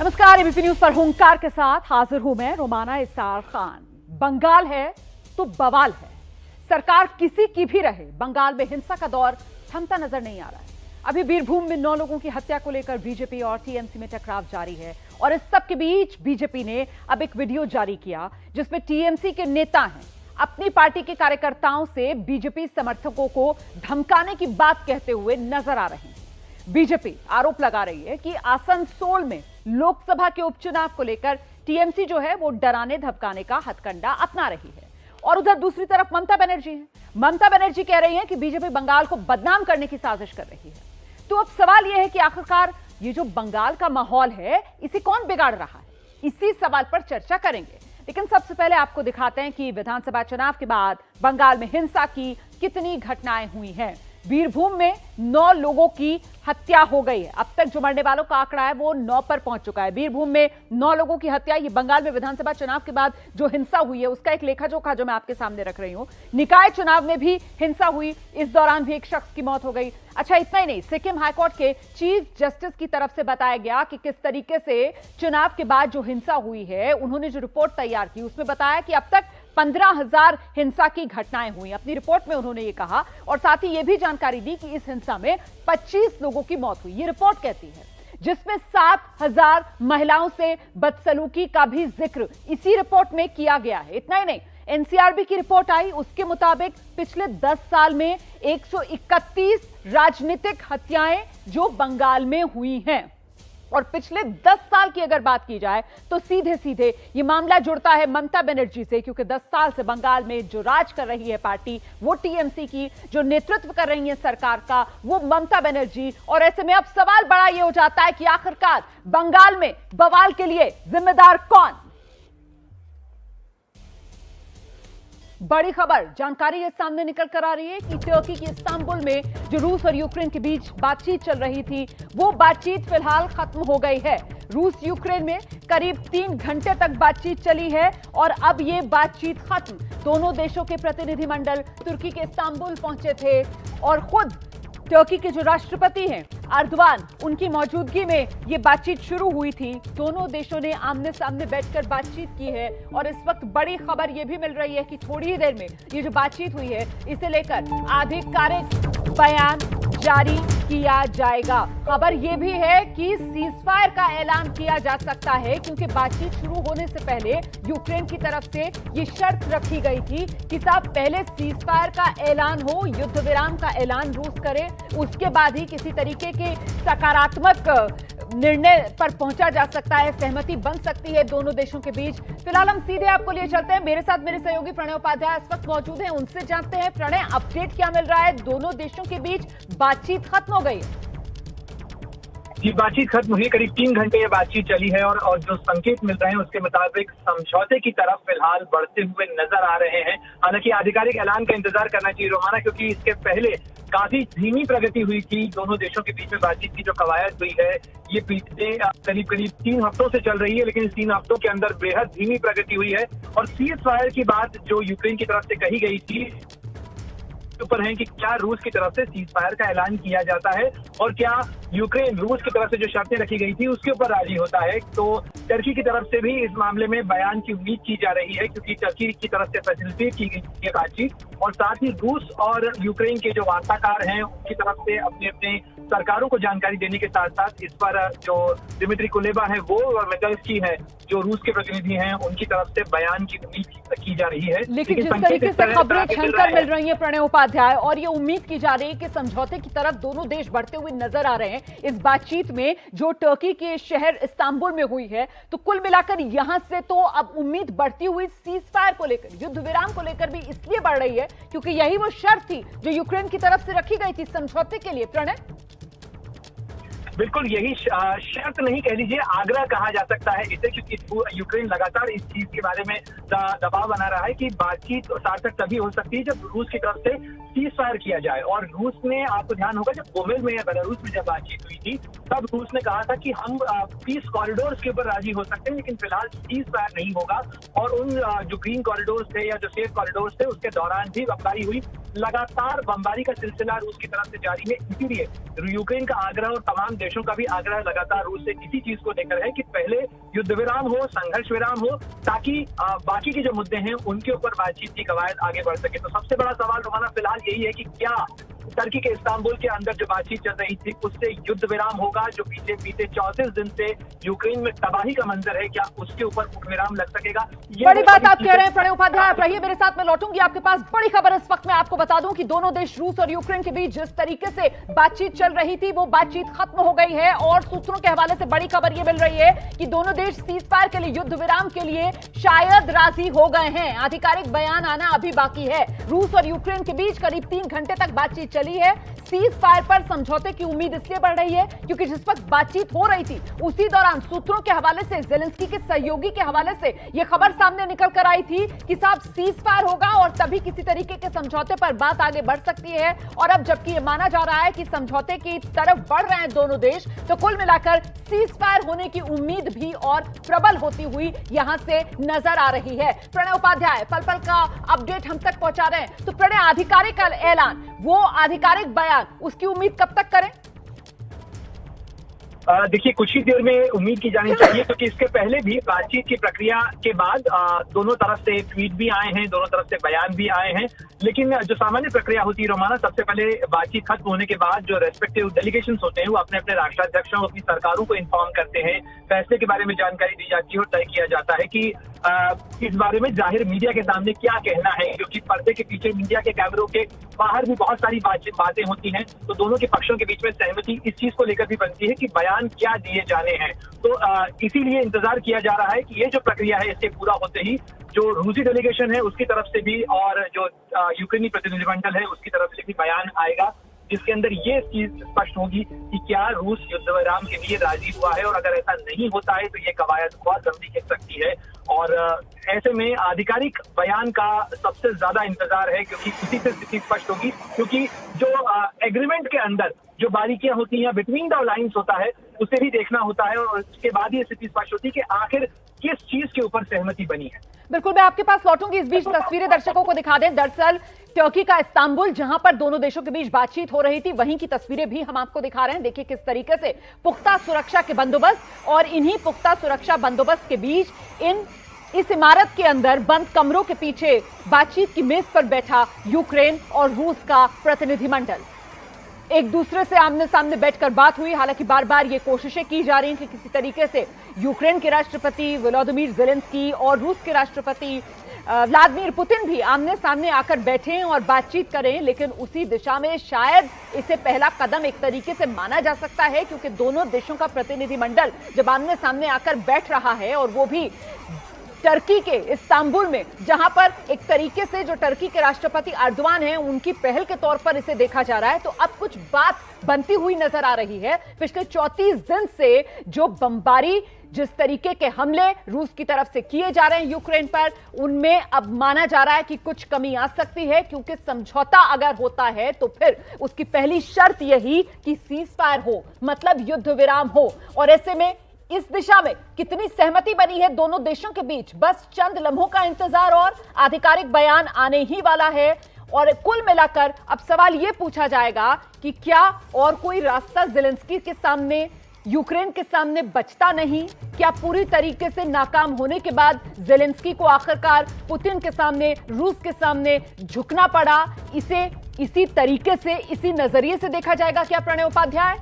नमस्कार, ABP news पर हुंकार के साथ हाजिर हूं मैं रोमाना इसार खान। बंगाल है तो बवाल है। सरकार किसी की भी रहे, बंगाल में हिंसा का दौर थमता नजर नहीं आ रहा है। अभी बीरभूम में 9 लोगों की हत्या को लेकर बीजेपी और टीएमसी में टकराव जारी है और इस सब के बीच बीजेपी ने अब एक वीडियो जारी किया जिसमें टीएमसी के नेता हैं अपनी पार्टी के कार्यकर्ताओं से बीजेपी समर्थकों को धमकाने की बात कहते हुए नजर आ रहे हैं। बीजेपी आरोप लगा रही है कि आसनसोल में लोकसभा के उपचुनाव को लेकर टीएमसी जो है वो डराने धमकाने का हथकंडा अपना रही है और उधर दूसरी तरफ ममता बनर्जी है। ममता बनर्जी कह रही है कि बीजेपी बंगाल को बदनाम करने की साजिश कर रही है। तो अब सवाल यह है कि आखिरकार ये जो बंगाल का माहौल है इसे कौन बिगाड़ रहा है, इसी सवाल पर चर्चा करेंगे। लेकिन सबसे पहले आपको दिखाते हैं कि विधानसभा चुनाव के बाद बंगाल में हिंसा की कितनी घटनाएं हुई हैं। बीरभूम में 9 लोगों की हत्या हो गई है। अब तक जो मरने वालों का आंकड़ा है वो 9 पर पहुंच चुका है। बीरभूम में 9 लोगों की हत्या। ये बंगाल में विधानसभा चुनाव के बाद जो हिंसा हुई है उसका एक लेखा जोखा जो मैं आपके सामने रख रही हूं। निकाय चुनाव में भी हिंसा हुई, इस दौरान भी एक शख्स की मौत हो गई। अच्छा, इतना ही नहीं, सिक्किम हाईकोर्ट के चीफ जस्टिस की तरफ से बताया गया कि किस तरीके से चुनाव के बाद जो हिंसा हुई है, उन्होंने जो रिपोर्ट तैयार की उसमें बताया कि अब तक 15,000 हिंसा की घटनाएं हुई। अपनी रिपोर्ट में उन्होंने ये कहा और साथ ही ये भी जानकारी दी कि इस हिंसा में 25 लोगों की मौत हुई। ये रिपोर्ट कहती है, जिसमें 7,000 महिलाओं से बदसलूकी का भी जिक्र इसी रिपोर्ट में किया गया है। इतना ही नहीं, एनसीआरबी की रिपोर्ट आई, उसके मुताबिक पिछले 10 साल में 131 राजनीतिक हत्याएं जो बंगाल में हुई हैं। और पिछले 10 साल की अगर बात की जाए तो सीधे सीधे ये मामला जुड़ता है ममता बनर्जी से, क्योंकि 10 साल से बंगाल में जो राज कर रही है पार्टी वो टीएमसी की, जो नेतृत्व कर रही है सरकार का वो ममता बनर्जी। और ऐसे में अब सवाल बड़ा ये हो जाता है कि आखिरकार बंगाल में बवाल के लिए जिम्मेदार कौन? बड़ी खबर, जानकारी ये सामने निकल कर आ रही है कि तुर्की की इस्तांबुल में जो रूस और यूक्रेन के बीच बातचीत चल रही थी वो बातचीत फिलहाल खत्म हो गई है। रूस यूक्रेन में करीब 3 घंटे तक बातचीत चली है और अब ये बातचीत खत्म। दोनों देशों के प्रतिनिधिमंडल तुर्की के इस्तांबुल पहुंचे थे और खुद तुर्की के जो राष्ट्रपति हैं अर्दवान, उनकी मौजूदगी में ये बातचीत शुरू हुई थी। दोनों देशों ने आमने सामने बैठकर बातचीत की है और इस वक्त बड़ी खबर ये भी मिल रही है कि थोड़ी ही देर में ये जो बातचीत हुई है इसे लेकर आधिकारिक बयान जारी किया जाएगा। खबर ये भी है कि सीजफायर का ऐलान किया जा सकता है, क्योंकि बातचीत शुरू होने से पहले यूक्रेन की तरफ से ये शर्त रखी गई थी कि साहब पहले सीजफायर का ऐलान हो, युद्ध विराम का ऐलान रूस करे, उसके बाद ही किसी तरीके के सकारात्मक निर्णय पर पहुंचा जा सकता है, सहमति बन सकती है दोनों देशों के बीच। फिलहाल हम सीधे आपको लिए चलते हैं, मेरे साथ मेरे सहयोगी प्रणय उपाध्याय इस वक्त मौजूद हैं, उनसे जानते हैं प्रणय अपडेट क्या मिल रहा है। दोनों देशों के बीच बातचीत खत्म हो गई है। ये बातचीत खत्म हुई, करीब 3 घंटे ये बातचीत चली है और जो संकेत मिल रहे हैं उसके मुताबिक समझौते की तरफ फिलहाल बढ़ते हुए नजर आ रहे हैं। हालांकि आधिकारिक ऐलान का इंतजार करना चाहिए रोमाना, क्योंकि इसके पहले काफी धीमी प्रगति हुई थी दोनों देशों के बीच में। बातचीत की जो कवायद हुई है ये पिछले करीब 3 हफ्तों से चल रही है, लेकिन इस 3 हफ्तों के अंदर बेहद धीमी प्रगति हुई है। और सीज फायर की बात जो यूक्रेन की तरफ से कही गई थी ऊपर है कि क्या रूस की तरफ से सीज फायर का ऐलान किया जाता है और क्या यूक्रेन रूस की तरफ से जो शर्तें रखी गई थी उसके ऊपर राजी होता है। तो टर्की की तरफ से भी इस मामले में बयान की उम्मीद की जा रही है, क्योंकि टर्की की तरफ से फैसिलिटेट की गई है बातचीत। और साथ ही रूस और यूक्रेन के जो वार्ताकार हैं उनकी तरफ से अपने अपने सरकारों को जानकारी देने के साथ साथ इस पर जो दिमित्री कुलेबा है वो और मेटल्स्की है जो रूस के प्रतिनिधि हैं उनकी तरफ से बयान की उम्मीद की जा रही है। लेकिन जिस तरीके से खबरें छनकर मिल रही है प्रणय उपाध्याय, और ये उम्मीद की जा रही है कि समझौते की तरफ दोनों देश बढ़ते हुए नजर आ रहे हैं इस बातचीत में जो टर्की के शहर इस्तांबुल में हुई है। तो कुल मिलाकर यहां से तो अब उम्मीद बढ़ती हुई सीज फायर को लेकर, युद्ध विराम को लेकर भी इसलिए बढ़ रही है क्योंकि यही वो शर्त थी जो यूक्रेन की तरफ से रखी गई थी समझौते के लिए। प्रणय, बिल्कुल यही शर्त नहीं कह लीजिए, आग्रह कहा जा सकता है इसे, क्योंकि यूक्रेन लगातार इस चीज के बारे में दबाव बना रहा है कि बातचीत सार्थक तभी हो सकती है जब रूस की तरफ से सीज फायर किया जाए। और रूस ने, आपको ध्यान होगा, जब गोमेल में या बेलारूस में जब बातचीत हुई थी तब रूस ने कहा था कि हम पीस कॉरिडोर्स के ऊपर राजी हो सकते हैं, लेकिन फिलहाल सीज फायर नहीं होगा। और उन जो ग्रीन कॉरिडोर्स थे या जो सेफ कॉरिडोर्स थे उसके दौरान भी बमबारी हुई। लगातार बमबारी का सिलसिला रूस की तरफ से जारी है, इसीलिए यूक्रेन का आग्रह और तमाम देशों का भी आग्रह लगातार रूस से इसी चीज को लेकर है कि पहले युद्ध विराम हो, संघर्ष विराम हो, ताकि बाकी के जो मुद्दे हैं उनके ऊपर बातचीत की कवायद आगे बढ़ सके। तो सबसे बड़ा सवाल रोमाना फिलहाल यही है कि क्या टर्की के इस्तांबुल के अंदर जो बातचीत चल रही थी उससे युद्ध विराम होगा, जो बीते 34 दिन से यूक्रेन में तबाही का मंजर है, क्या उसके ऊपर विराम लग सकेगा? बड़ी बात आप कह रहे हैं प्रणय उपाध्याय। आप रहिए मेरे साथ, मैं लौटूंगी आपके पास। बड़ी खबर इस वक्त मैं आपको बता दूं कि दोनों देश रूस और यूक्रेन के बीच जिस तरीके से बातचीत चल रही थी वो बातचीत खत्म हो गई है और सूत्रों के हवाले से बड़ी खबर ये मिल रही है कि दोनों देश सीज फायर के लिए, युद्ध विराम के लिए शायद राजी हो गए हैं। आधिकारिक बयान आना अभी बाकी है। रूस और यूक्रेन के बीच करीब 3 घंटे तक बातचीत चली है। सीज फायर पर समझौते की उम्मीद इसलिए बढ़ रही है क्योंकि जिस वक्त बातचीत हो रही थी उसी दौरान सूत्रों के हवाले से, जेलेंस्की के सहयोगी के हवाले से यह खबर सामने निकल कर आई थी कि साहब सीज फायर होगा और तभी किसी तरीके के समझौते पर बात आगे बढ़ सकती है। और अब जबकि यह माना जा रहा है कि समझौते की तरफ बढ़ रहे हैं दोनों देश, तो कुल मिलाकर सीज फायर होने की उम्मीद भी और प्रबल होती हुई यहां से नजर आ रही है। प्रणय उपाध्याय पल पल का अपडेट हम तक पहुंचा रहे हैं। तो प्रणय, आधिकारिक ऐलान, वो आधिकारिक बयान, उसकी उम्मीद कब तक करें? देखिए, कुछ ही देर में उम्मीद की जानी चाहिए क्योंकि इसके पहले भी बातचीत की प्रक्रिया के बाद दोनों तरफ से ट्वीट भी आए हैं, दोनों तरफ से बयान भी आए हैं। लेकिन जो सामान्य प्रक्रिया होती है रोमाना, सबसे पहले बातचीत खत्म होने के बाद जो रेस्पेक्टिव डेलीगेशंस होते हैं वो अपने अपने राष्ट्राध्यक्षों, अपनी सरकारों को इन्फॉर्म करते हैं, फैसले के बारे में जानकारी दी जाती है और तय किया जाता है कि इस बारे में जाहिर मीडिया के सामने क्या कहना है, क्योंकि पर्दे के पीछे मीडिया के कैमरों के बाहर भी बहुत सारी बातें होती हैं। तो दोनों के पक्षों के बीच में सहमति इस चीज को लेकर भी बनती है कि बयान क्या दिए जाने हैं। तो इसीलिए इंतजार किया जा रहा है कि ये जो प्रक्रिया है इसके पूरा होते ही जो रूसी डेलीगेशन है उसकी तरफ से भी और जो यूक्रेनी प्रतिनिधिमंडल है उसकी तरफ से भी बयान आएगा, जिसके अंदर ये चीज स्पष्ट होगी कि क्या रूस युद्ध विराम के लिए राजी हुआ है, और अगर ऐसा नहीं होता है तो ये कवायद बहुत लंबी खिंच सकती है। और ऐसे में आधिकारिक बयान का सबसे ज्यादा इंतजार है क्योंकि उसी से स्थिति स्पष्ट होगी, क्योंकि जो एग्रीमेंट के अंदर जो बारीकियां होती हैं, बिटवीन द लाइन्स होता है, उसे भी देखना होता है और उसके बाद ये स्थिति स्पष्ट होती है कि आखिर किस चीज के ऊपर सहमति बनी है। बिल्कुल, मैं आपके पास लौटूंगी। इस बीच तस्वीरें दर्शकों को दिखा दें। दरअसल टर्की का इस्तांबुल, जहां पर दोनों देशों के बीच बातचीत हो रही थी, वहीं की तस्वीरें भी हम आपको दिखा रहे हैं। देखिए किस तरीके से पुख्ता सुरक्षा के बंदोबस्त, और इन्हीं पुख्ता सुरक्षा बंदोबस्त के बीच इस इमारत के अंदर बंद कमरों के पीछे बातचीत की मेज पर बैठा यूक्रेन और रूस का प्रतिनिधिमंडल। एक दूसरे से आमने सामने बैठकर बात हुई। हालांकि बार बार ये कोशिशें की जा रही हैं कि किसी तरीके से यूक्रेन के राष्ट्रपति व्लादिमीर जेलेंस्की और रूस के राष्ट्रपति व्लादिमीर पुतिन भी आमने सामने आकर बैठें और बातचीत करें, लेकिन उसी दिशा में शायद इसे पहला कदम एक तरीके से माना जा सकता है, क्योंकि दोनों देशों का प्रतिनिधिमंडल जब आमने सामने आकर बैठ रहा है और वो भी टर्की के इस्तांबुल में, जहां पर एक तरीके से जो टर्की के राष्ट्रपति अर्दोआन हैं उनकी पहल के तौर पर इसे देखा जा रहा है, तो अब कुछ बात बनती हुई नजर आ रही है। पिछले 34 दिन से जो बमबारी, जिस तरीके के हमले रूस की तरफ से किए जा रहे हैं यूक्रेन पर, उनमें अब माना जा रहा है कि कुछ कमी आ सकती है, क्योंकि समझौता अगर होता है तो फिर उसकी पहली शर्त यही कि सीज फायर हो, मतलब युद्ध विराम हो। और ऐसे में इस दिशा में कितनी सहमति बनी है दोनों देशों के बीच, बस चंद लम्हों का इंतजार और आधिकारिक बयान आने ही वाला है। और कुल मिलाकर अब सवाल यह पूछा जाएगा कि क्या और कोई रास्ता जेलेंस्की के सामने, यूक्रेन के सामने बचता नहीं? क्या पूरी तरीके से नाकाम होने के बाद जेलेंस्की को आखिरकार पुतिन के सामने, रूस के सामने झुकना पड़ा? इसे इसी तरीके से, इसी नजरिए से देखा जाएगा क्या प्रणय उपाध्याय?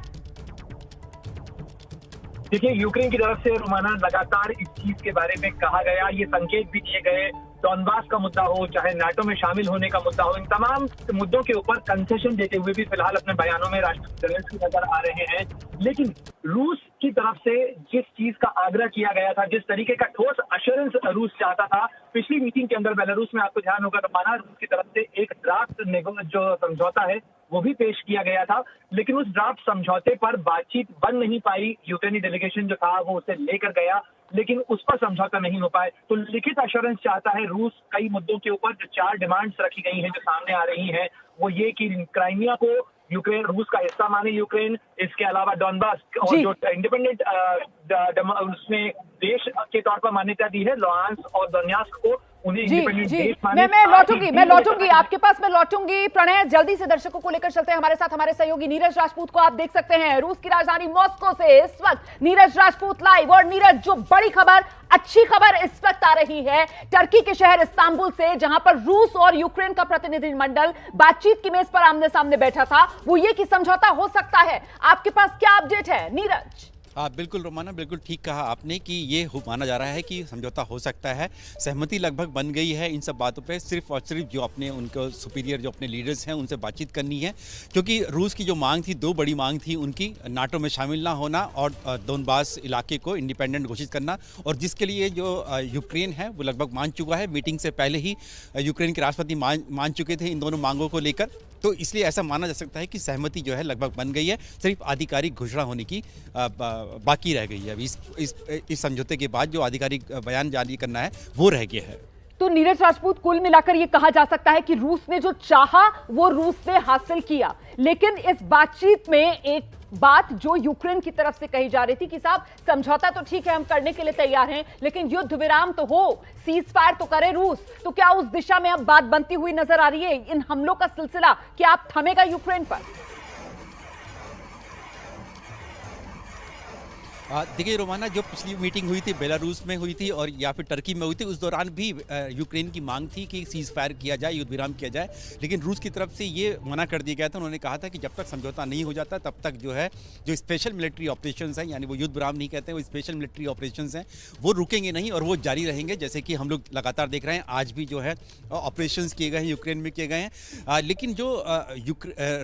देखिए, यूक्रेन की तरफ से रोमाना लगातार इस चीज के बारे में कहा गया, ये संकेत भी दिए गए, डॉनबास का मुद्दा हो, चाहे नाटो में शामिल होने का मुद्दा हो, इन तमाम मुद्दों के ऊपर कंसेशन देते हुए भी फिलहाल अपने बयानों में राष्ट्रपति जेलेंस्की नजर आ रहे हैं। लेकिन रूस की तरफ से जिस चीज का आग्रह किया गया था, जिस तरीके का ठोस अश्योरेंस रूस चाहता था, पिछली मीटिंग के अंदर बेलारूस में आपको ध्यान होगा रोमाना, रूस की तरफ से एक ड्राफ्ट जो समझौता है वो भी पेश किया गया था, लेकिन उस ड्राफ्ट समझौते पर बातचीत बन नहीं पाई। यूक्रेनी डेलीगेशन जो था वो उसे लेकर गया, लेकिन उस पर समझौता नहीं हो पाए। तो लिखित अश्योरेंस चाहता है रूस कई मुद्दों के ऊपर। जो 4 डिमांड्स रखी गई हैं जो सामने आ रही हैं, वो ये कि क्राइमिया को यूक्रेन रूस का हिस्सा माने यूक्रेन, इसके अलावा डॉनबास और जो इंडिपेंडेंट उसमें देश के तौर पर मान्यता दी है, लुहांस्क और दोनेत्स्क को उन्हें जी इंडिपेंडेंट जी देश माने। मैं लौटूंगी आपके पास, मैं लौटूंगी। प्रणय, जल्दी से दर्शकों को लेकर चलते हैं हमारे साथ हमारे सहयोगी नीरज राजपूत को। आप देख सकते हैं रूस की राजधानी मॉस्को से इस वक्त नीरज राजपूत लाइव। और नीरज, जो बड़ी खबर, अच्छी खबर इस वक्त आ रही है टर्की के शहर इस्तांबुल से, जहां पर रूस और यूक्रेन का प्रतिनिधिमंडल बातचीत की मेज पर आमने सामने बैठा था, वो ये कि समझौता हो सकता है। आपके पास क्या अपडेट है नीरज? बिल्कुल रोमाना, बिल्कुल ठीक कहा आपने कि ये माना जा रहा है कि समझौता हो सकता है। सहमति लगभग बन गई है इन सब बातों पे। सिर्फ और सिर्फ जो अपने उनको सुपीरियर जो अपने लीडर्स हैं उनसे बातचीत करनी है, क्योंकि रूस की जो मांग थी, दो बड़ी मांग थी उनकी, नाटो में शामिल ना होना और दोनबास इलाके को इंडिपेंडेंट घोषित करना, और जिसके लिए जो यूक्रेन है वो लगभग मान चुका है। मीटिंग से पहले ही यूक्रेन के राष्ट्रपति मान चुके थे इन दोनों मांगों को लेकर। तो इसलिए ऐसा माना जा सकता है कि सहमति जो है लगभग बन गई है, सिर्फ आधिकारिक घोषणा होने की बाकी रह गई है। अभी इस समझौते के बाद जो आधिकारिक बयान जारी करना है वो रह गया है। तो नीरज राजपूत, कुल मिलाकर यह कहा जा सकता है कि रूस ने जो चाहा वो रूस ने हासिल किया, लेकिन इस बातचीत में एक बात जो यूक्रेन की तरफ से कही जा रही थी कि साहब समझौता तो ठीक है, हम करने के लिए तैयार हैं, लेकिन युद्ध विराम तो हो, सीज फायर तो करे रूस। तो क्या उस दिशा में अब बात बनती हुई नजर आ रही है? इन हमलों का सिलसिला क्या अब थमेगा यूक्रेन पर? देखिए रोमाना, जो पिछली मीटिंग हुई थी बेलारूस में हुई थी और या फिर टर्की में हुई थी, उस दौरान भी यूक्रेन की मांग थी कि सीज फायर किया जाए, युद्ध विराम किया जाए, लेकिन रूस की तरफ से ये मना कर दिया गया था। उन्होंने कहा था कि जब तक समझौता नहीं हो जाता तब तक जो है जो स्पेशल मिलिट्री ऑपरेशंस हैं, यानी वो युद्ध विराम नहीं कहते हैं, वो स्पेशल मिलिट्री ऑपरेशंस हैं, वो रुकेंगे नहीं और वो जारी रहेंगे। जैसे कि हम लोग लगातार देख रहे हैं, आज भी जो है ऑपरेशंस किए गए हैं, यूक्रेन में किए गए हैं। लेकिन जो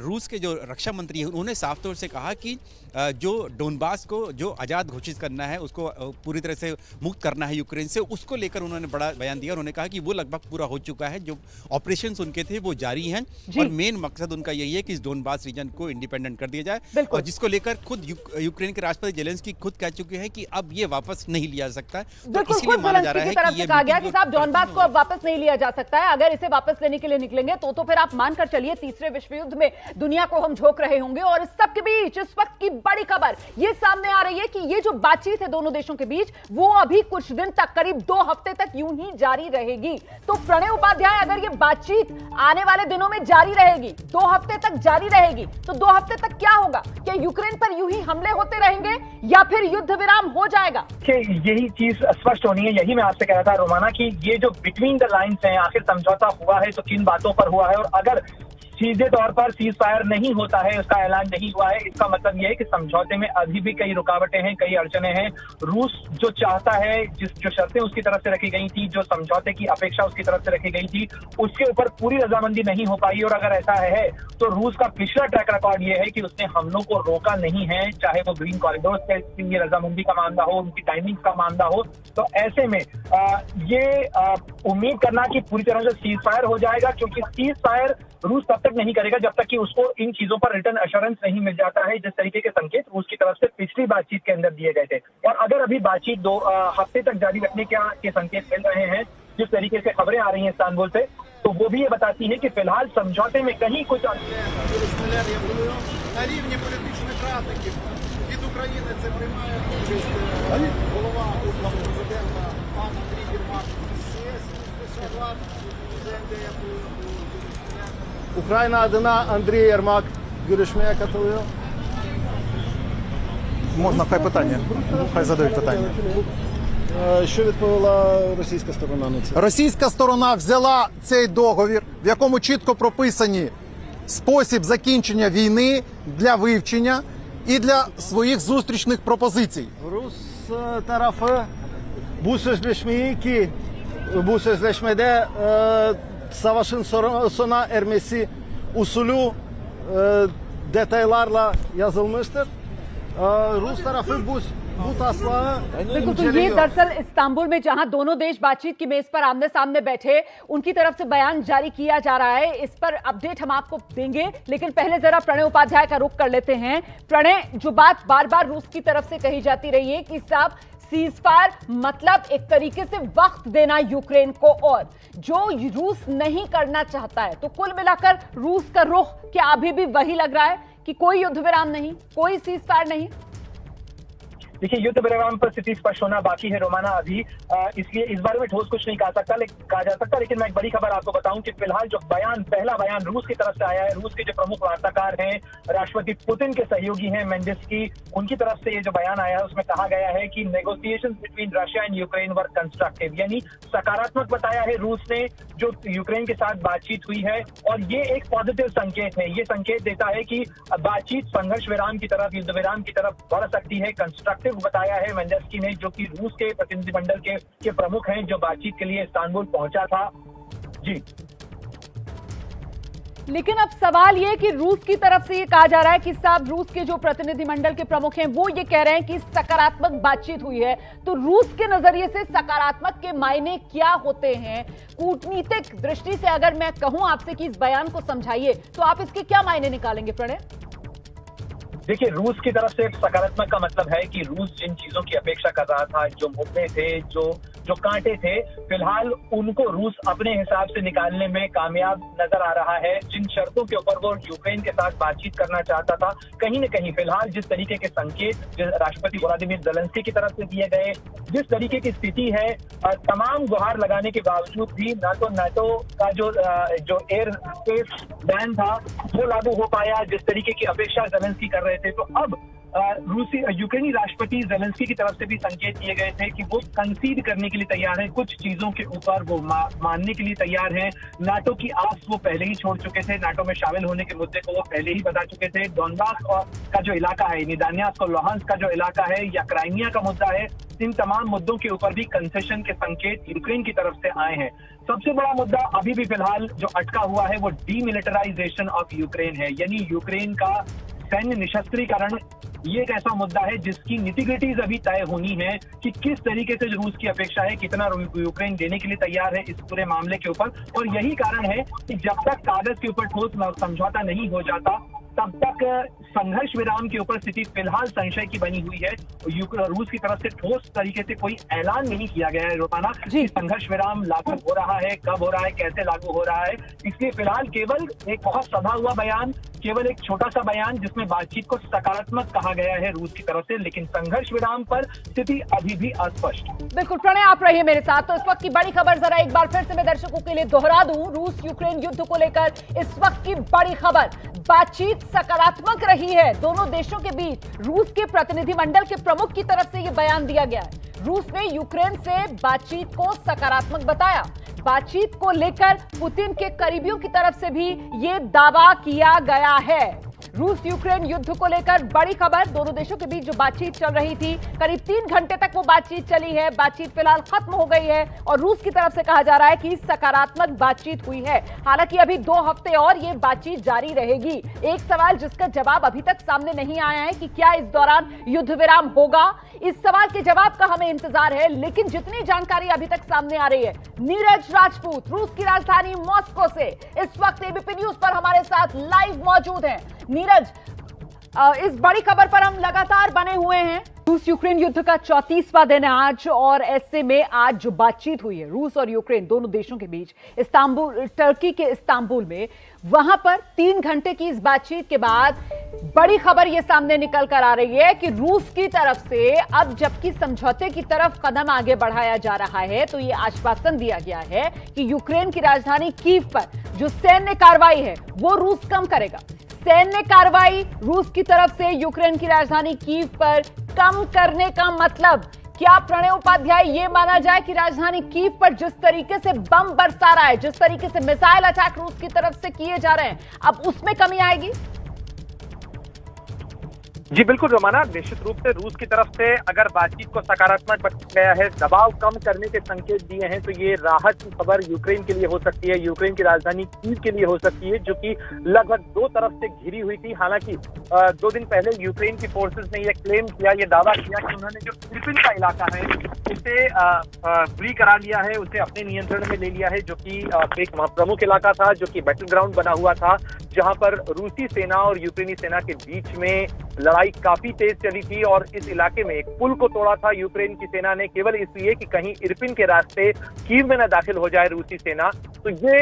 रूस के जो रक्षा मंत्री हैं उन्होंने साफ तौर से कहा कि जो डोनबास को जो आज़ाद घोषित करना है, उसको पूरी तरह से मुक्त करना है यूक्रेन से, उसको लेकर उन्होंने बड़ा बयान दिया। उन्होंने कहा कि वो लगभग पूरा हो चुका है, जो ऑपरेशंस उनके थे वो जारी हैं और मेन मकसद उनका यही है कि इस डोनबास रीजन को इंडिपेंडेंट कर दिया जाए, और जिसको लेकर खुद यूक्रेन के राष्ट्रपति जेलेंस्की खुद कह चुके हैं कि अब ये वापस नहीं लिया सकता है। तो इसलिए माना जा रहा है कि ये कहा गया कि साहब डोनबास को अब वापस नहीं लिया जा सकता है। अगर इसे वापस लेने के लिए निकलेंगे तो फिर आप मानकर चलिए तीसरे विश्व युद्ध में दुनिया को हम झोंक रहे होंगे। और इस सब के बीच इस वक्त की बड़ी खबर ये सामने आ रही है कि ये जो बातचीत है दोनों देशों के बीच, वो अभी कुछ दिन तक, करीब 2 हफ्ते तक यूं ही जारी रहेगी। तो प्रणय उपाध्याय, अगर ये बातचीत आने वाले दिनों में जारी रहेगी, 2 हफ्ते तक जारी रहेगी, तो 2 हफ्ते तक क्या होगा? क्या यूक्रेन पर यूं ही हमले होते रहेंगे या फिर युद्ध विराम हो जाएगा? यही चीज स्पष्ट होनी है। यही मैं आपसे कह रहा था रोमाना कि ये जो बिटवीन द लाइन्स है, आखिर समझौता हुआ है तो किन बातों पर हुआ है, और अगर सीधे तौर पर सीज फायर नहीं होता है, उसका ऐलान नहीं हुआ है, इसका मतलब यह है कि समझौते में अभी भी कई रुकावटें हैं, कई अड़चने हैं। रूस जो चाहता है, जो शर्तें उसकी तरफ से रखी गई थी, जो समझौते की अपेक्षा उसकी तरफ से रखी गई थी, उसके ऊपर पूरी रजामंदी नहीं हो पाई। और अगर ऐसा है तो रूस का पिछला ट्रैक रिकॉर्ड ये है कि उसने हमलों को रोका नहीं है, चाहे वो ग्रीन कॉरिडोर से ये रजामंदी का मामला हो, उनकी टाइमिंग का मामला हो। तो ऐसे में ये उम्मीद करना कि पूरी तरह से सीज फायर हो जाएगा, क्योंकि सीज फायर रूस तब तक नहीं करेगा जब तक कि उसको इन चीजों पर रिटर्न एश्योरेंस नहीं मिल जाता है, जिस तरीके के संकेत रूस की तरफ से पिछली बातचीत के अंदर दिए गए थे। और अगर अभी बातचीत 2 हफ्ते तक जारी रखने के संकेत मिल रहे हैं, जिस तरीके से खबरें आ रही हैं इस्तांबुल से, तो वो भी ये बताती है कि फिलहाल समझौते में कहीं कुछ Україна адına Андрій Єрмак görüşmeye katılıyor. Можна хай питання. Хай задають питання. Що відповіла російська сторона на це? Російська сторона взяла цей договір, в якому чітко прописані спосіб закінчення війни для вивчення і для своїх зустрічних пропозицій. Rus tarafı bu sözleşmede savaşın sona ermesi usulü detaylarla yazılmıştır. Rus tarafı bu taslağı बिल्कुल, तो ये दरअसल इस्तांबुल में जहां दोनों देश बातचीत की मेज पर आमने सामने बैठे, उनकी तरफ से बयान जारी किया जा रहा है। इस पर अपडेट हम आपको देंगे, लेकिन पहले जरा प्रणय उपाध्याय का रुख कर लेते हैं। प्रणय, जो बात बार बार रूस की तरफ से कही जाती रही है कि साहब सीज फायर मतलब एक तरीके से वक्त देना यूक्रेन को, और जो रूस नहीं करना चाहता है, तो कुल मिलाकर रूस का रुख क्या अभी भी वही लग रहा है कि कोई युद्ध विराम नहीं, कोई सीज फायर नहीं? देखिए, युद्ध विराम पर स्थिति स्पष्ट होना बाकी है रोमाना अभी, इसलिए इस बारे में ठोस कुछ नहीं कहा जा सकता। लेकिन मैं एक बड़ी खबर आपको बताऊं कि फिलहाल जो पहला बयान रूस की तरफ से आया है, रूस के जो प्रमुख वार्ताकार हैं, राष्ट्रपति पुतिन के सहयोगी हैं मेंडेस्की, उनकी तरफ से ये जो बयान आया है उसमें कहा गया है कि negotiations between Russia and Ukraine were constructive, यानी सकारात्मक बताया है रूस ने जो यूक्रेन के साथ बातचीत हुई है, और ये एक पॉजिटिव संकेत है। ये संकेत देता है कि बातचीत संघर्ष विराम की तरफ, युद्ध विराम की तरफ बढ़ सकती है। कंस्ट्रक्टिव बताया है मेंडेस्की ने, जो कि रूस के प्रतिनिधिमंडल के प्रमुख हैं, जो बातचीत के लिए इस्तांबुल पहुंचा था। जी, लेकिन अब सवाल ये कि रूस की तरफ से ये कहा जा रहा है कि साहब रूस के जो प्रतिनिधिमंडल के प्रमुख हैं वो ये कह रहे हैं कि सकारात्मक बातचीत हुई है, तो रूस के नजरिए से सकारात्मक के मायने क्या होते हैं? कूटनीतिक दृष्टि से अगर मैं कहूं आपसे कि इस बयान को समझाइए, तो आप इसके क्या मायने निकालेंगे प्रणय? देखिए, रूस की तरफ से सकारात्मक का मतलब है कि रूस जिन चीजों की अपेक्षा कर रहा था, जो मुद्दे थे, जो कांटे थे, फिलहाल उनको रूस अपने हिसाब से निकालने में कामयाब नजर आ रहा है। जिन शर्तों के ऊपर वो यूक्रेन के साथ बातचीत करना चाहता था, कहीं न कहीं फिलहाल जिस तरीके के संकेत राष्ट्रपति व्लादिमीर ज़ेलेंस्की की तरफ से दिए गए, जिस तरीके की स्थिति है, तमाम गुहार लगाने के बावजूद भी नाटो का जो एयर स्पेस बैन था वो लागू हो पाया, जिस तरीके की अपेक्षा ज़ेलेंस्की कर रहे थे। तो अब यूक्रेनी राष्ट्रपति ज़ेलेंस्की की तरफ से भी संकेत दिए गए थे कि वो कंसीड करने के लिए तैयार है, कुछ चीजों के ऊपर वो मानने के लिए तैयार है। नाटो की आस वो पहले ही छोड़ चुके थे, नाटो में शामिल होने के मुद्दे को वो पहले ही बता चुके थे। डोनबास का जो इलाका है, निदान्यास्क और लुहांस्क का जो इलाका है, या क्राइमिया का मुद्दा है, इन तमाम मुद्दों के ऊपर भी कंसेशन के संकेत यूक्रेन की तरफ से आए हैं। सबसे बड़ा मुद्दा अभी भी फिलहाल जो अटका हुआ है वो डीमिलिटराइजेशन ऑफ यूक्रेन है, यानी यूक्रेन का सैन्य निशस्त्रीकरण। ये एक ऐसा मुद्दा है जिसकी निटिग्रिटीज अभी तय होनी है कि किस तरीके से रूस की अपेक्षा है, कितना यूक्रेन देने के लिए तैयार है इस पूरे मामले के ऊपर। और यही कारण है कि जब तक कागज के ऊपर ठोस समझौता नहीं हो जाता, तब तक संघर्ष विराम के ऊपर स्थिति फिलहाल संशय की बनी हुई है। रूस की तरफ से ठोस तरीके से कोई ऐलान नहीं किया गया है रोमाना कि संघर्ष विराम लागू हो रहा है, कब हो रहा है, कैसे लागू हो रहा है। इसलिए फिलहाल केवल एक बहुत सधा हुआ बयान, केवल एक छोटा सा बयान जिसमें बातचीत को सकारात्मक कहा गया है रूस की तरफ से, लेकिन संघर्ष विराम पर स्थिति अभी भी अस्पष्ट। बिल्कुल प्रणय, आप रहिए मेरे साथ। तो इस वक्त की बड़ी खबर जरा एक बार फिर से मैं दर्शकों के लिए दोहरा दूं। रूस यूक्रेन युद्ध को लेकर इस वक्त की बड़ी खबर, बातचीत सकारात्मक रही है दोनों देशों के बीच। रूस के प्रतिनिधिमंडल के प्रमुख की तरफ से यह बयान दिया गया है। रूस ने यूक्रेन से बातचीत को सकारात्मक बताया। बातचीत को लेकर पुतिन के करीबियों की तरफ से भी यह दावा किया गया है। रूस यूक्रेन युद्ध को लेकर बड़ी खबर, दोनों देशों के बीच जो बातचीत चल रही थी, करीब 3 घंटे तक वो बातचीत चली है। बातचीत फिलहाल खत्म हो गई है और रूस की तरफ से कहा जा रहा है कि सकारात्मक बातचीत हुई है। हालांकि अभी 2 हफ्ते और ये बातचीत जारी रहेगी। एक सवाल जिसका जवाब अभी तक सामने नहीं आया है कि क्या इस दौरान युद्ध विराम होगा, इस सवाल के जवाब का हमें इंतजार है। लेकिन जितनी जानकारी अभी तक सामने आ रही है, नीरज राजपूत रूस की राजधानी मॉस्को से इस वक्त एबीपी न्यूज पर हमारे साथ लाइव मौजूद हैं। नीरज, इस बड़ी खबर पर हम लगातार बने हुए हैं। रूस यूक्रेन युद्ध का 34वां दिन है आज, और ऐसे में आज जो बातचीत हुई है रूस और यूक्रेन दोनों देशों के बीच इस्तांबुल, टर्की के इस्तांबुल में, वहां पर 3 घंटे की इस बातचीत के बाद बड़ी खबर यह सामने निकल कर आ रही है कि रूस की तरफ से अब जबकि समझौते की तरफ कदम आगे बढ़ाया जा रहा है, तो यह आश्वासन दिया गया है कि यूक्रेन की राजधानी कीव पर जो सैन्य कार्रवाई है वो रूस कम करेगा। सैन्य कार्रवाई रूस की तरफ से यूक्रेन की राजधानी कीव पर कम करने का मतलब क्या प्रणय उपाध्याय ये माना जाए कि राजधानी कीव पर जिस तरीके से बम बरसा रहा है, जिस तरीके से मिसाइल अटैक रूस की तरफ से किए जा रहे हैं, अब उसमें कमी आएगी? जी बिल्कुल रोमाना, निश्चित रूप से रूस की तरफ से अगर बातचीत को सकारात्मक बताया गया है, दबाव कम करने के संकेत दिए हैं, तो ये राहत की खबर यूक्रेन के लिए हो सकती है, यूक्रेन की राजधानी कीव के लिए हो सकती है, जो कि लगभग 2 तरफ से घिरी हुई थी। हालांकि 2 दिन पहले यूक्रेन की फोर्सेस ने यह क्लेम किया, ये दावा किया कि उन्होंने जो इरपिन का इलाका है उसे फ्री करा लिया है, उसे अपने नियंत्रण में ले लिया है, जो कि एक प्रमुख इलाका था, जो कि बैटल ग्राउंड बना हुआ था, जहां पर रूसी सेना और यूक्रेनी सेना के बीच में लड़ाई काफी तेज चली थी। और इस इलाके में एक पुल को तोड़ा था यूक्रेन की सेना ने, केवल इसलिए कि कहीं इरपिन के रास्ते कीव में न दाखिल हो जाए रूसी सेना। तो ये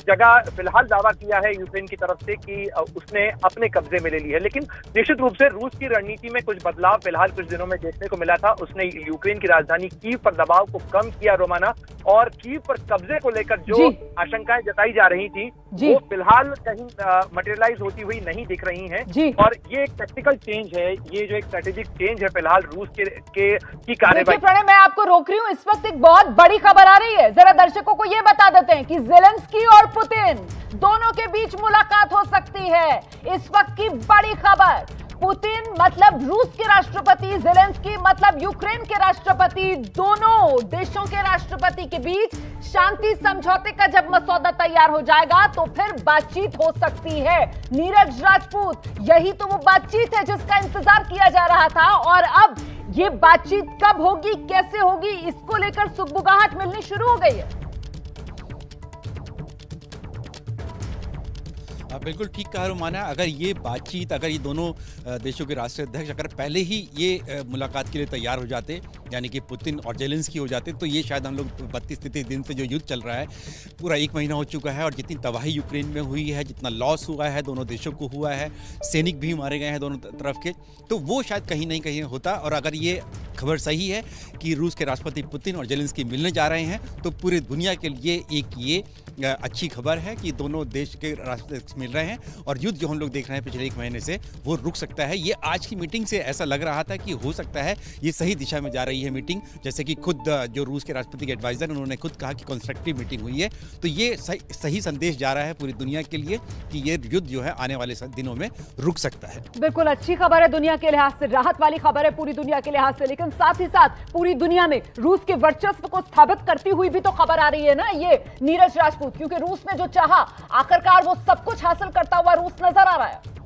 जगह फिलहाल दावा किया है यूक्रेन की तरफ से कि उसने अपने कब्जे में ले ली है। लेकिन निश्चित रूप से रूस की रणनीति में कुछ बदलाव फिलहाल कुछ दिनों में देखने को मिला था। उसने यूक्रेन की राजधानी कीव पर दबाव को कम किया रोमाना, और कीव पर कब्जे को लेकर जो आशंकाएं जताई जा रही थी वो फिलहाल कहीं मटेरियलाइज होती हुई नहीं दिख रही हैं। और ये एक टैक्टिकल चेंज है, ये जो एक स्ट्रेटेजिक चेंज है फिलहाल रूस की कार्यवाही। प्रणय, मैं आपको रोक रही हूँ, इस वक्त एक बहुत बड़ी खबर आ रही है, जरा दर्शकों को ये बता देते हैं कि ज़ेलेंस्की और पुतिन दोनों के बीच मुलाकात हो सकती है। इस वक्त की बड़ी खबर, पुतिन मतलब रूस के राष्ट्रपति, ज़ेलेंस्की मतलब यूक्रेन के राष्ट्रपति, दोनों देशों के राष्ट्रपति के बीच शांति समझौते का जब मसौदा तैयार हो जाएगा तो फिर बातचीत हो सकती है। नीरज राजपूत, यही तो वो बातचीत है जिसका इंतजार किया जा रहा था, और अब ये बातचीत कब होगी, कैसे होगी, इसको लेकर सुगबुगाहट मिलनी शुरू हो गई है। बिल्कुल ठीक कहा रोमाना। अगर ये बातचीत, अगर ये दोनों देशों के राष्ट्राध्यक्ष अगर पहले ही ये मुलाकात के लिए तैयार हो जाते, यानी कि पुतिन और ज़ेलेंस्की हो जाते, तो ये शायद हम लोग 32-33 दिन से जो युद्ध चल रहा है, पूरा 1 महीना हो चुका है, और जितनी तबाही यूक्रेन में हुई है, जितना लॉस हुआ है दोनों देशों को हुआ है, सैनिक भी मारे गए हैं दोनों तरफ के, तो वो शायद कहीं नहीं कहीं होता। और अगर ये खबर सही है कि रूस के राष्ट्रपति पुतिन और ज़ेलेंस्की मिलने जा रहे हैं, तो पूरी दुनिया के लिए एक ये अच्छी खबर है कि दोनों देश के राष्ट्रपति मिल रहे हैं, और युद्ध जो हम लोग देख रहे हैं पिछले 1 महीने से वो रुक सकता है। ये आज की मीटिंग से ऐसा लग रहा था कि हो सकता है ये सही दिशा में जा रही है मीटिंग, जैसे कि खुद जो रूस के राष्ट्रपति के एडवाइजर उन्होंने खुद कहा कि कंस्ट्रक्टिव मीटिंग हुई है। तो ये सही संदेश जा रहा है पूरी दुनिया के लिए कि ये युद्ध जो है आने वाले दिनों में रुक सकता है। बिल्कुल अच्छी खबर है दुनिया के लिहाज से, राहत वाली खबर है पूरी दुनिया के लिहाज से, लेकिन साथ ही साथ पूरी दुनिया में रूस के वर्चस्व को स्थापित करती हुई भी तो खबर आ रही है ना ये नीरज राजपूत, क्योंकि रूस ने जो चाहा आखिरकार वो सब कुछ हासिल करता हुआ रूस नजर आ रहा है।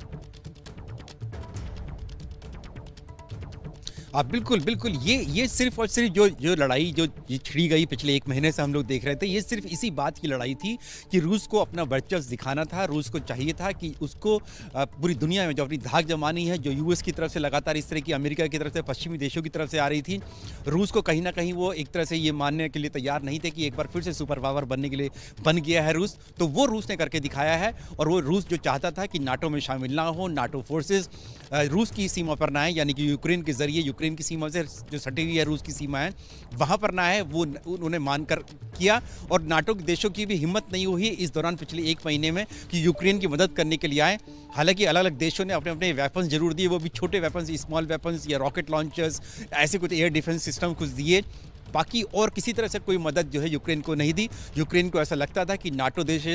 बिल्कुल बिल्कुल, ये सिर्फ और सिर्फ जो लड़ाई जो छिड़ी गई पिछले 1 महीने से हम लोग देख रहे थे, ये सिर्फ इसी बात की लड़ाई थी कि रूस को अपना वर्चस्व दिखाना था। रूस को चाहिए था कि उसको पूरी दुनिया में जो अपनी धाक जमानी है, जो यूएस की तरफ से लगातार इस तरह की, अमेरिका की तरफ से, पश्चिमी देशों की तरफ से आ रही थी, रूस को कहीं ना कहीं वो एक तरह से ये मानने के लिए तैयार नहीं थे कि एक बार फिर से सुपर पावर बनने के लिए बन गया है रूस। तो वो रूस ने करके दिखाया है, और वो रूस जो चाहता था कि नाटो में शामिल ना हो, नाटो फोर्सेज रूस की सीमा पर ना है, यानी कि यूक्रेन के जरिए, यूक्रेन की सीमा से जो सटी हुई है रूस की सीमा है वहां पर ना है, वो उन्होंने मानकर किया। और नाटो के देशों की भी हिम्मत नहीं हुई इस दौरान पिछले 1 महीने में कि यूक्रेन की मदद करने के लिए आए। हालांकि अलग अलग देशों ने अपने अपने वेपन्स जरूर दिए, वो भी छोटे वेपन्स, स्मॉल वेपन्स या रॉकेट लॉन्चर्स, ऐसे कुछ एयर डिफेंस सिस्टम कुछ दिए। बाकी और किसी तरह से कोई मदद जो है यूक्रेन को नहीं दी। यूक्रेन को ऐसा लगता था कि नाटो देश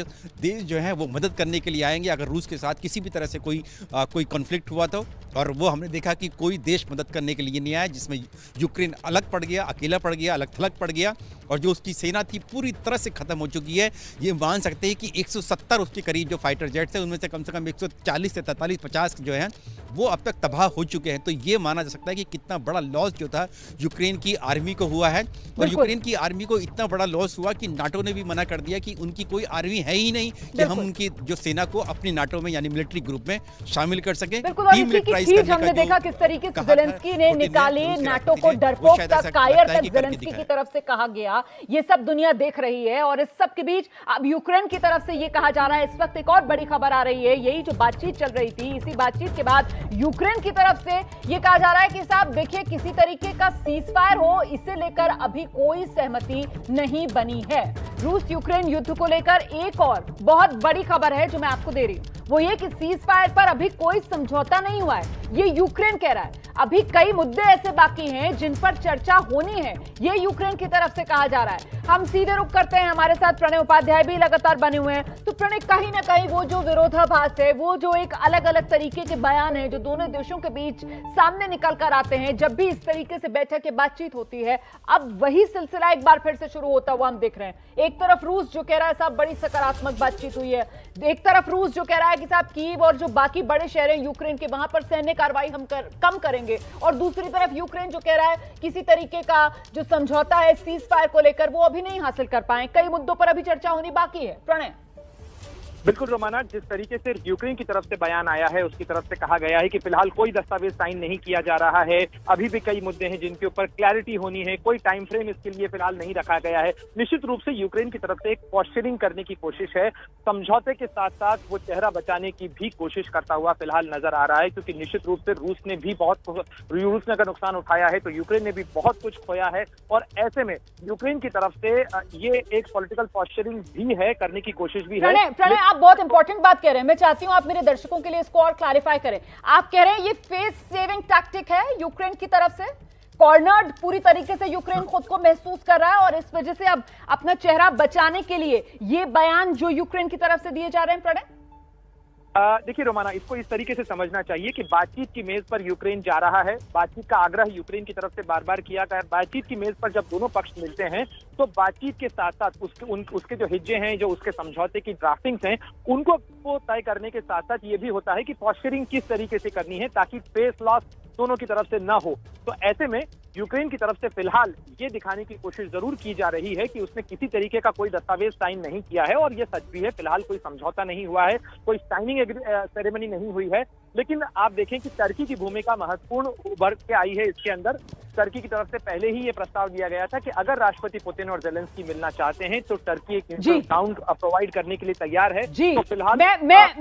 जो है वो मदद करने के लिए आएंगे अगर रूस के साथ किसी भी तरह से कोई कॉन्फ्लिक्ट हुआ तो, और वो हमने देखा कि कोई देश मदद करने के लिए नहीं आया, जिसमें यूक्रेन अलग पड़ गया, अकेला पड़ गया, अलग थलग पड़ गया, और जो उसकी सेना थी पूरी तरह से खत्म हो चुकी है। ये मान सकते हैं कि 170 उसके करीब जो फाइटर जेट्स हैं उनमें से कम 140 से 43-50 जो हैं वो अब तक तबाह हो चुके हैं। तो ये माना जा सकता है कि कितना बड़ा लॉस जो था यूक्रेन की आर्मी को हुआ है, और यूक्रेन की आर्मी को इतना बड़ा लॉस हुआ कि नाटो ने भी मना कर दिया कि उनकी कोई आर्मी है ही नहीं कि हम उनकी जो सेना को अपनी नाटो में यानी मिलिट्री ग्रुप में शामिल कर सके। हमने देखा किस तरीके से ज़ेलेंस्की ने निकाले नाटो को डरपोक तक, कायर तक ज़ेलेंस्की की तरफ से कहा गया। ये सब दुनिया देख रही है, और इस सब के बीच अब यूक्रेन की तरफ से ये कहा जा रहा है, इस वक्त एक और बड़ी खबर आ रही है, यही जो बातचीत चल रही थी, इसी बातचीत के बाद यूक्रेन की तरफ से ये कहा जा रहा है कि साहब देखिए किसी तरीके का सीजफायर हो, इसे लेकर अभी कोई सहमति नहीं बनी है। रूस यूक्रेन युद्ध को लेकर एक और बहुत बड़ी खबर है जो मैं आपको दे रही हूं, वो ये कि सीजफायर पर अभी कोई समझौता नहीं हुआ है, ये यूक्रेन कह रहा है। अभी कई मुद्दे ऐसे बाकी हैं जिन पर चर्चा होनी है, ये यूक्रेन की तरफ से कहा जा रहा है। हम सीधे रुख करते हैं, हमारे साथ प्रणय उपाध्याय भी लगातार बने हुए हैं। तो प्रणय, कहीं ना कहीं वो जो विरोधाभास है, वो जो एक अलग अलग तरीके के बयान है जो दोनों देशों के बीच सामने निकल कर आते हैं जब भी इस तरीके से बैठक की बातचीत होती है, अब वही सिलसिला एक बार फिर से शुरू होता हुआ हम देख रहे हैं। एक तरफ रूस जो कह रहा है साहब बड़ी सकारात्मक बातचीत हुई है, एक तरफ रूस जो कह रहा है कि साहब कीव और जो बाकी बड़े शहर हैं यूक्रेन के, वहां पर सैन्य कार्रवाई हम कम करेंगे, और दूसरी तरफ यूक्रेन जो कह रहा है किसी तरीके का जो समझौता है सीज फायर को लेकर वो अभी नहीं हासिल कर पाए। कई मुद्दों पर अभी चर्चा होनी बाकी है। प्रणय, बिल्कुल रोमाना, जिस तरीके से यूक्रेन की तरफ से बयान आया है उसकी तरफ से कहा गया है कि फिलहाल कोई दस्तावेज साइन नहीं किया जा रहा है, अभी भी कई मुद्दे हैं जिनके ऊपर क्लैरिटी होनी है, कोई टाइम फ्रेम इसके लिए फिलहाल नहीं रखा गया है। निश्चित रूप से यूक्रेन की तरफ से एक पॉस्चरिंग करने की कोशिश है, समझौते के साथ साथ वो चेहरा बचाने की भी कोशिश करता हुआ फिलहाल नजर आ रहा है, क्योंकि निश्चित रूप से रूस ने अगर नुकसान उठाया है तो यूक्रेन ने भी बहुत कुछ खोया है, और ऐसे में यूक्रेन की तरफ से ये एक पॉलिटिकल पॉस्चरिंग भी है, करने की कोशिश भी है। प्रणय, आप बहुत इंपॉर्टेंट बात कह रहे हैं, मैं चाहती हूं आप मेरे दर्शकों के लिए इसको और क्लैरिफाई करें। आप कह रहे हैं ये फेस सेविंग टैक्टिक है यूक्रेन की तरफ से, कॉर्नर्ड पूरी तरीके से यूक्रेन खुद को महसूस कर रहा है और इस वजह से अब अपना चेहरा बचाने के लिए ये बयान जो यूक्रेन की तरफ से दिए जा रहे हैं। प्रणय, देखिए रोमाना, इसको इस तरीके से समझना चाहिए कि बातचीत की मेज पर यूक्रेन जा रहा है, बातचीत का आग्रह यूक्रेन की तरफ से बार बार किया गया। बातचीत की मेज पर जब दोनों पक्ष मिलते हैं तो बातचीत के साथ साथ उसके जो हिज्जे हैं, जो उसके समझौते की ड्राफ्टिंग्स हैं, उनको तय करने के साथ साथ ये भी होता है कि पॉस्चरिंग किस तरीके से करनी है ताकि फेस लॉस दोनों की तरफ से ना हो। तो ऐसे में यूक्रेन की तरफ से फिलहाल ये दिखाने की कोशिश जरूर की जा रही है कि उसने किसी तरीके का कोई दस्तावेज साइन नहीं किया है, और ये सच भी है, फिलहाल कोई समझौता नहीं हुआ है, कोई साइनिंग सेरेमनी नहीं हुई है। लेकिन आप देखें कि टर्की की भूमिका महत्वपूर्ण उभर के आई है इसके अंदर। टर्की की तरफ से पहले ही ये प्रस्ताव दिया गया था कि अगर राष्ट्रपति पुतिन और जेलेंस्की मिलना चाहते हैं तो टर्की एक न्यूट्रल ग्राउंड प्रोवाइड करने के लिए तैयार है। जी, तो फिलहाल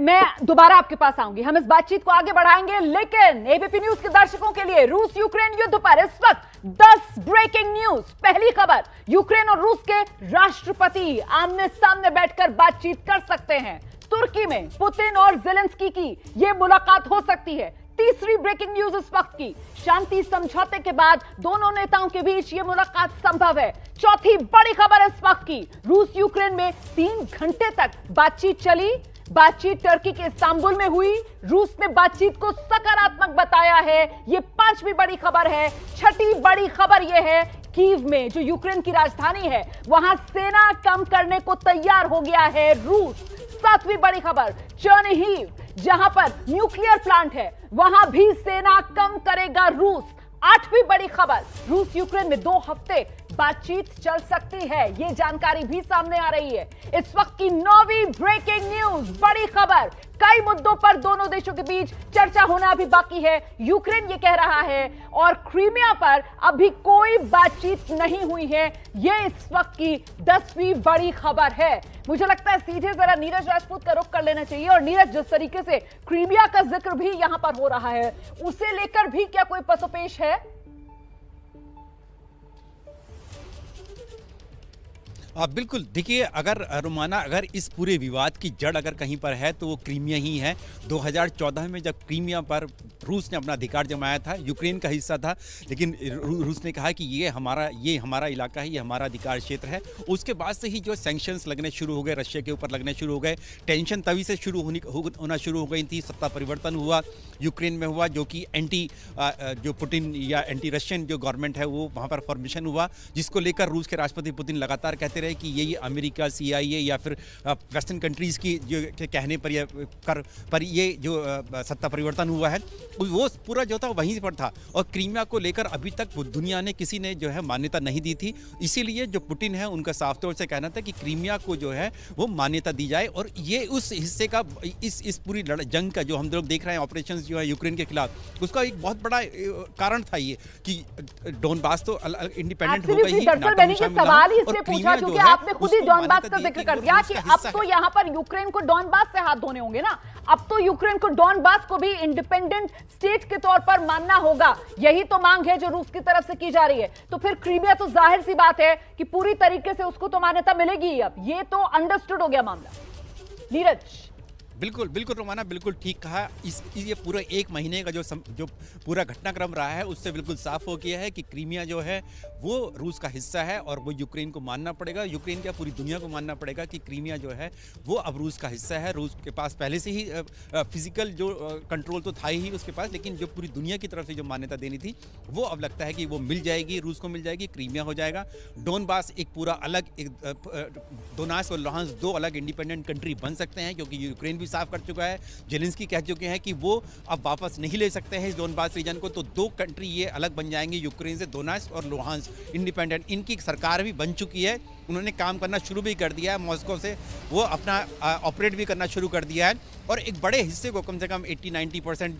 मैं दोबारा आपके पास आऊंगी, हम इस बातचीत को आगे बढ़ाएंगे, लेकिन एबीपी न्यूज के दर्शकों के लिए रूस यूक्रेन युद्ध पर इस वक्त 10 ब्रेकिंग न्यूज। पहली खबर, यूक्रेन और रूस के राष्ट्रपति आमने सामने बैठकर बातचीत कर सकते हैं। तुर्की में पुतिन और जेलेंस्की की यह मुलाकात हो सकती है। तीसरी ब्रेकिंग न्यूज इस वक्त की, शांति समझौते के बाद दोनों नेताओं के बीच यह मुलाकात संभव है। चौथी बड़ी खबर इस वक्त की, रूस यूक्रेन में 3 घंटे तक बातचीत चली। बातचीत टर्की के इस्तांबुल में हुई, रूस ने बातचीत को सकारात्मक बताया है। यह 5वीं बड़ी खबर है। छठी बड़ी खबर यह है, कीव में जो यूक्रेन की राजधानी है वहां सेना कम करने को तैयार हो गया है रूस। 7वीं बड़ी खबर, चर्निहिव जहां पर न्यूक्लियर प्लांट है वहां भी सेना कम करेगा रूस। 8वीं बड़ी खबर, रूस यूक्रेन में 2 हफ्ते बातचीत चल सकती है, यह जानकारी भी सामने आ रही है। इस वक्त की 9वीं ब्रेकिंग न्यूज, बड़ी खबर, कई मुद्दों पर दोनों देशों के बीच चर्चा होना अभी बाकी है, यूक्रेन ये कह रहा है, और क्रीमिया पर अभी कोई बातचीत नहीं हुई है। यह इस वक्त की 10वीं बड़ी खबर है। मुझे लगता है सीधे जरा नीरज राजपूत का रुख कर लेना चाहिए, और नीरज, जिस तरीके से क्रीमिया का जिक्र भी यहां पर हो रहा है, उसे लेकर भी क्या कोई पसोपेश है? बिल्कुल, देखिए, अगर रोमाना, अगर इस पूरे विवाद की जड़ अगर कहीं पर है तो वो क्रीमिया ही है। 2014 में जब क्रीमिया पर रूस ने अपना अधिकार जमाया था, यूक्रेन का हिस्सा था, लेकिन रूस ने कहा कि ये हमारा इलाका है, ये हमारा अधिकार क्षेत्र है। उसके बाद से ही जो सैंक्शंस लगने शुरू हो गए, रशिया के ऊपर लगने शुरू हो गए, टेंशन तभी से होना शुरू हो गई थी। सत्ता परिवर्तन हुआ यूक्रेन में, हुआ जो कि जो पुतिन या एंटी रशियन जो गवर्नमेंट है वो वहाँ पर फॉर्मेशन हुआ, जिसको लेकर रूस के राष्ट्रपति पुतिन लगातार कहते रहे कि ये अमेरिका, CIA या फिर वेस्टर्न कंट्रीज की जो के कहने पर ये जो सत्ता परिवर्तन हुआ है वो पूरा जो था वहीं पर था। और क्रीमिया को लेकर अभी तक दुनिया ने किसी ने जो है मान्यता नहीं दी थी। इसीलिए जो पुतिन है उनका साफ तौर से कहना था कि क्रीमिया को जो है वो मान्यता दी जाए, और ये उस हिस्से का इस पूरी जंग का जो हम लोग देख रहे हैं ऑपरेशंस जो है यूक्रेन के खिलाफ, उसका एक बहुत बड़ा कारण था ये कि डोनबास तो इंडिपेंडेंट हो गई, सवाल ही इसलिए पूछा क्योंकि आपने खुद ही डोनबास का जिक्र कर दिया कि अब तो यहां पर यूक्रेन को डोनबास से हाथ धोने होंगे ना। अब तो यूक्रेन को डोनबास को भी इंडिपेंडेंट स्टेट के तौर पर मानना होगा, यही तो मांग है जो रूस की तरफ से की जा रही है। तो फिर क्रीमिया तो जाहिर सी बात है कि पूरी तरीके से उसको तो मान्यता मिलेगी। अब ये तो अंडरस्टूड हो गया मामला। नीरज, बिल्कुल रोमाना, बिल्कुल ठीक कहा। ये पूरा 1 महीने का जो पूरा घटनाक्रम रहा है उससे बिल्कुल साफ हो गया है कि क्रीमिया जो है वो रूस का हिस्सा है, और वो यूक्रेन को मानना पड़ेगा, यूक्रेन क्या पूरी दुनिया को मानना पड़ेगा कि क्रीमिया जो है वो अब रूस का हिस्सा है। रूस के पास पहले से ही फिजिकल जो कंट्रोल तो था ही उसके पास, लेकिन जो पूरी दुनिया की तरफ से जो मान्यता देनी थी वो अब लगता है कि वो मिल जाएगी, रूस को मिल जाएगी, क्रीमिया हो जाएगा। डोनबास एक पूरा अलग, दोनास और लुहांस्क 2 अलग इंडिपेंडेंट कंट्री बन सकते हैं, क्योंकि यूक्रेन भी साफ कर चुका है, जेलेंस्की कह चुके हैं कि वो अब वापस नहीं ले सकते हैं इस डोनबास रीजन को। तो 2 कंट्री ये अलग बन जाएंगे यूक्रेन से, दोनास और लुहांस्क इंडिपेंडेंट। इनकी सरकार भी बन चुकी है, उन्होंने काम करना शुरू भी कर दिया है मॉस्को से, वो अपना ऑपरेट भी करना शुरू कर दिया है और एक बड़े हिस्से को कम से कम 80-90%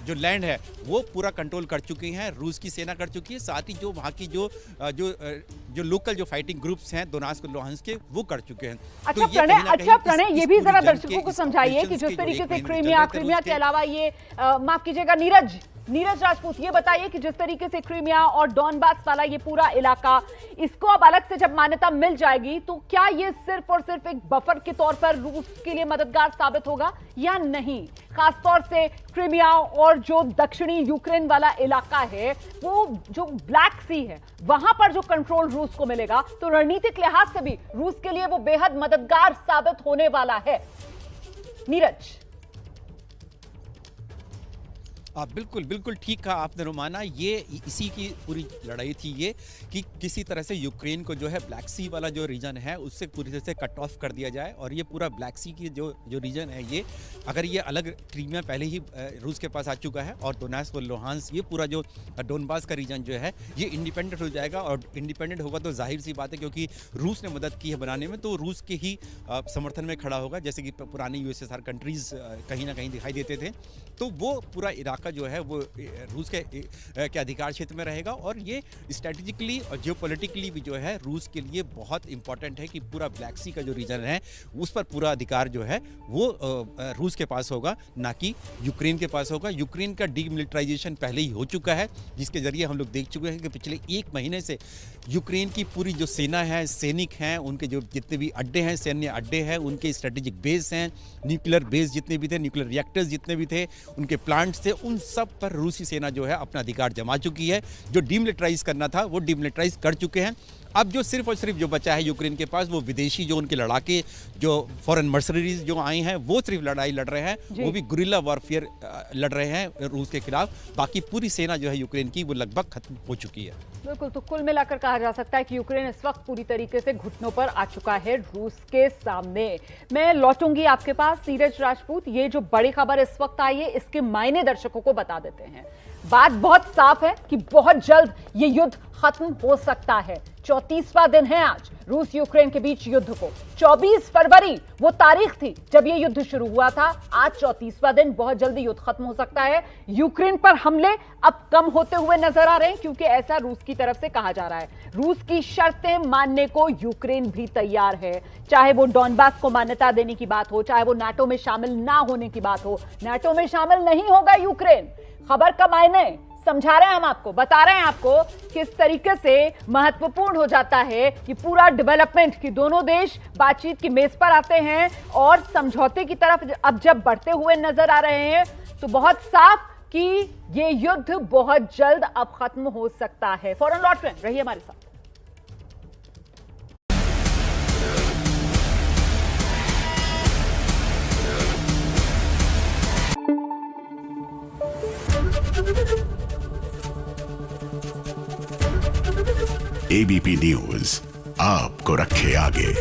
जो लैंड है वो पूरा कंट्रोल कर चुकी हैं, रूस की सेना कर चुकी है। साथ ही जो वहाँ की जो लोकल जो फाइटिंग ग्रुप्स हैं दोनेत्स्क और लुहांस्क के, वो कर चुके हैं। अच्छा प्रणय, ये भी जरा दर्शकों को समझाइए कि जिस तरीके से क्रीमिया के अलावा ये माफ कीजिएगा नीरज राजपूत, ये बताइए कि जिस तरीके से क्रीमिया और डॉनबास वाला ये पूरा इलाका, इसको अब अलग से जब मान्यता मिल जाएगी तो क्या ये सिर्फ और सिर्फ एक बफर के तौर पर रूस के लिए मददगार साबित होगा या नहीं? खासतौर से क्रीमिया और जो दक्षिणी यूक्रेन वाला इलाका है, वो जो ब्लैक सी है, वहां पर जो कंट्रोल रूस को मिलेगा तो रणनीतिक लिहाज से भी रूस के लिए वो बेहद मददगार साबित होने वाला है। नीरज। बिल्कुल ठीक कहा आपने रोमाना। ये इसी की पूरी लड़ाई थी ये कि किसी तरह से यूक्रेन को जो है ब्लैक सी वाला जो रीजन है उससे पूरी तरह से कट ऑफ कर दिया जाए और ये पूरा ब्लैक सी की जो रीजन है, ये अगर ये अलग, क्रीमिया पहले ही रूस के पास आ चुका है और दोनेत्स्क और लुहांस्क, ये पूरा जो डोनबास का रीजन जो है ये इंडिपेंडेंट हो जाएगा और इंडिपेंडेंट होगा तो जाहिर सी बात है क्योंकि रूस ने मदद की है बनाने में, तो रूस के ही समर्थन में खड़ा होगा, जैसे कि पुरानी यूएसएसआर कंट्रीज कहीं ना कहीं दिखाई देते थे। तो वो पूरा इलाका जो है वो रूस के अधिकार क्षेत्र में रहेगा और ये स्ट्रेटेजिकली और जियोपॉलिटिकली भी जो है रूस के लिए बहुत इंपॉर्टेंट है कि पूरा ब्लैक सी का जो रीजन है उस पर पूरा अधिकार जो है वो रूस के पास होगा, ना कि यूक्रेन के पास होगा। यूक्रेन का डीमिलिटराइजेशन पहले ही हो चुका है, जिसके जरिए हम लोग देख चुके हैं कि पिछले 1 महीने से यूक्रेन की पूरी जो सेना है, सैनिक हैं, उनके जो जितने भी अड्डे हैं, सैन्य अड्डे हैं, उनके स्ट्रेटेजिक बेस हैं, न्यूक्लियर बेस जितने भी थे, न्यूक्लियर रिएक्टर्स जितने भी थे, उनके प्लांट्स थे, उन सब पर रूसी सेना जो है अपना अधिकार जमा चुकी है। जो डीमिलिटराइज करना था वो डीमिलिटराइज कर चुके हैं। अब जो सिर्फ और सिर्फ जो बचा है यूक्रेन के पास, वो विदेशी जो उनके लड़ाके, जो फॉरेन मर्सनरीज जो आए हैं, वो सिर्फ लड़ाई लड़ रहे हैं, वो भी गुरिल्ला वॉरफेयर लड़ रहे हैं रूस के खिलाफ। बाकी पूरी सेना जो है यूक्रेन की वो लगभग खत्म हो चुकी है। बिल्कुल, तो कुल मिलाकर कहा जा सकता है कि यूक्रेन इस वक्त पूरी तरीके से घुटनों पर आ चुका है रूस के सामने। मैं लौटूंगी आपके पास नीरज राजपूत। ये जो बड़ी खबर इस वक्त आई है, इसके मायने दर्शकों को बता देते हैं। बात बहुत साफ है कि बहुत जल्द ये युद्ध खत्म हो सकता है। 34वां दिन है आज रूस यूक्रेन के बीच युद्ध को। 24 फरवरी वो तारीख थी जब ये युद्ध शुरू हुआ था। आज 34वां दिन, बहुत जल्दी युद्ध खत्म हो सकता है। यूक्रेन पर हमले अब कम होते हुए नजर आ रहे हैं क्योंकि ऐसा रूस की तरफ से कहा जा रहा है। रूस की शर्तें मानने को यूक्रेन भी तैयार है, चाहे वो डॉनबास को मान्यता देने की बात हो, चाहे वो नाटो में शामिल ना होने की बात हो। नाटो में शामिल नहीं होगा यूक्रेन। खबर का मायने समझा रहे हैं हम आपको, बता रहे हैं आपको किस तरीके से महत्वपूर्ण हो जाता है कि पूरा डेवलपमेंट कि दोनों देश बातचीत की मेज पर आते हैं और समझौते की तरफ अब जब बढ़ते हुए नजर आ रहे हैं, तो बहुत साफ कि ये युद्ध बहुत जल्द अब खत्म हो सकता है। फौरन लौट रहे हैं, रहिए हमारे साथ। एबीपी न्यूज आपको रखे आगे।